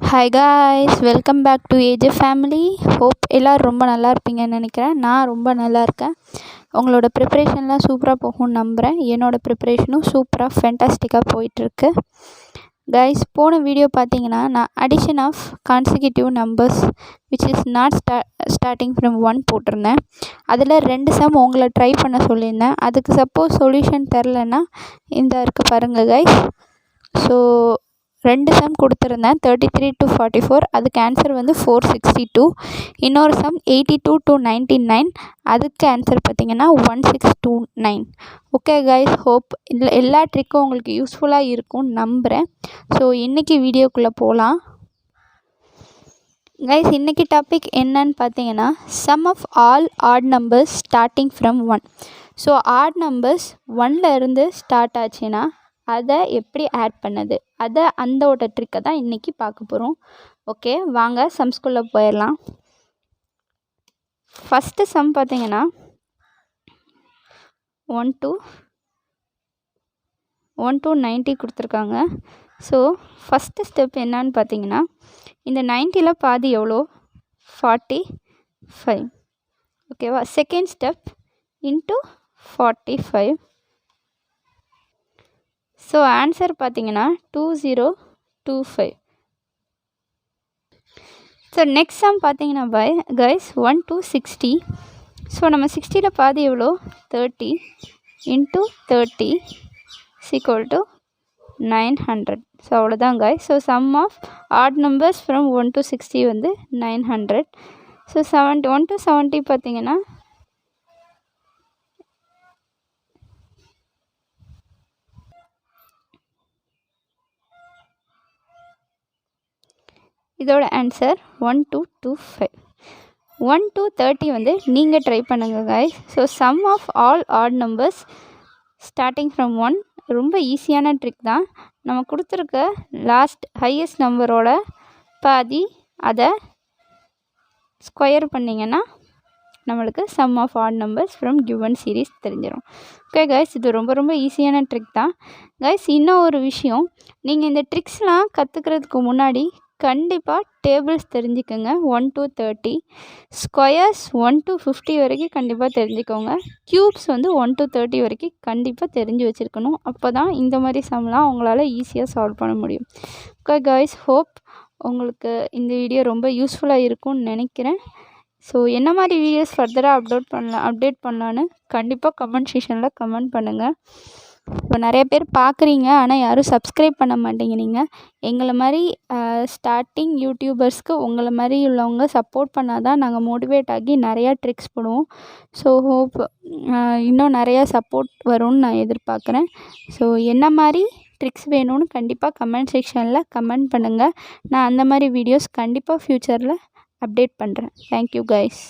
Hi guys, welcome back to AJ family. Hope எல்லோரும் ரொம்ப நல்லா இருப்பீங்கன்னு நினைக்கிறேன். நான் ரொம்ப நல்லா இருக்கேன். உங்களோட ப்ரிப்ரேஷன்லாம் சூப்பராக போகும்னு நம்புகிறேன். என்னோடய ப்ரிப்ரேஷனும் சூப்பராக ஃபென்டாஸ்டிக்காக போயிட்டுருக்கு. கைஸ், போன வீடியோ பார்த்தீங்கன்னா நான் addition of consecutive numbers which is not starting from 1 போட்டிருந்தேன். அதில் 2 சம் உங்களை ட்ரை பண்ண சொல்லியிருந்தேன். அதுக்கு சப்போஸ் சொல்யூஷன் தெரிலன்னா இந்த இருக்குது பாருங்கள் கைஸ். ஸோ 2 சம் கொடுத்துருந்தேன், 33 to 44. அதுக்கு ஆன்சர் வந்து 462. இன்னொரு சம் 82 to 99. அதுக்கு ஆன்சர் பார்த்திங்கன்னா 1629. ஓகே கைஸ், ஹோப் எல்லா ட்ரிக்கும் உங்களுக்கு யூஸ்ஃபுல்லாக இருக்கும்னு நம்புகிறேன். ஸோ இன்றைக்கி வீடியோக்குள்ளே போகலாம். கைஸ், இன்றைக்கி டாபிக் என்னன்னு பார்த்தீங்கன்னா sum of all odd numbers starting from 1. So odd numbers 1ல் இருந்து ஸ்டார்ட் ஆச்சுன்னா அதை எப்படி ஆட் பண்ணது, அதோட ட்ரிக்கை தான் இன்றைக்கி பார்க்க போகிறோம். ஓகே, வாங்க சம்ஸ்குள்ளே போயிடலாம். ஃபஸ்ட்டு சம் பார்த்தீங்கன்னா 1 to 90 கொடுத்துருக்காங்க. ஸோ ஃபஸ்ட்டு ஸ்டெப் என்னான்னு பார்த்தீங்கன்னா இந்த 90ல் பாதி எவ்வளோ, 45. ஓகேவா. Second step into 45. So answer பார்த்தீங்கன்னா 2025. ஸோ நெக்ஸ்ட் சம் பார்த்தீங்கன்னா கைஸ் 1 to 60. ஸோ நம்ம 60ல் பாதி எவ்வளோ, 30 இன்ட்டு 30 = 900. ஸோ அவ்வளோதான் guys. So sum of odd numbers from 1 to 60 வந்து 900. ஸோ 1 to 70 பார்த்தீங்கன்னா இதோட ஆன்சர் 1225. 1 to 30 வந்து நீங்கள் ட்ரை பண்ணுங்கள் guys. So sum of all odd numbers starting from 1 ரொம்ப ஈஸியான ட்ரிக் தான். நம்ம கொடுத்துருக்க லாஸ்ட் ஹையஸ்ட் நம்பரோட பாதி அதை ஸ்கொயர் பண்ணிங்கன்னா நம்மளுக்கு sum of odd numbers from given series தெரிஞ்சிடும். ஓகே கைஸ், இது ரொம்ப ஈஸியான ட்ரிக் தான் கைஸ். இன்னும் ஒரு விஷயம், நீங்கள் இந்த ட்ரிக்ஸ்லாம் கற்றுக்கிறதுக்கு முன்னாடி கண்டிப்பாக டேபிள்ஸ் தெரிஞ்சுக்கோங்க. 1 to 30, ஸ்கொயர்ஸ் 1 to 50 வரைக்கும் கண்டிப்பாக தெரிஞ்சுக்கோங்க. க்யூப்ஸ் வந்து 1 to 30 வரைக்கும் கண்டிப்பாக தெரிஞ்சு வச்சுருக்கணும். அப்போ தான் இந்த மாதிரி சம்லாம் உங்களால் ஈஸியாக சால்வ் பண்ண முடியும். ஓகே கைஸ், ஹோப் உங்களுக்கு இந்த வீடியோ ரொம்ப யூஸ்ஃபுல்லாக இருக்கும்னு நினைக்கிறேன். ஸோ என்ன மாதிரி வீடியோஸ் ஃபர்தராக அப்டேட் பண்ணலான்னு கண்டிப்பாக கமெண்ட் செக்ஷனில் கமெண்ட் பண்ணுங்கள். இப்போ நிறைய பேர் பார்க்குறீங்க, ஆனால் யாரும் சப்ஸ்கிரைப் பண்ண மாட்டேங்கிறீங்க. எங்களை மாதிரி ஸ்டார்டிங் யூடியூபர்ஸ்க்கு உங்களை மாதிரி உள்ளவங்க சப்போர்ட் பண்ணால் தான் நாங்கள் மோட்டிவேட் ஆகி நிறையா ட்ரிக்ஸ் போடுவோம். ஸோ ஹோப் இன்னும் நிறையா சப்போர்ட் வரும்னு நான் எதிர்பார்க்குறேன். ஸோ என்ன மாதிரி ட்ரிக்ஸ் வேணும்னு கண்டிப்பாக கமெண்ட் செக்ஷனில் கமெண்ட் பண்ணுங்கள். நான் அந்த மாதிரி வீடியோஸ் கண்டிப்பாக ஃப்யூச்சரில் அப்டேட் பண்ணுறேன். Thank you guys.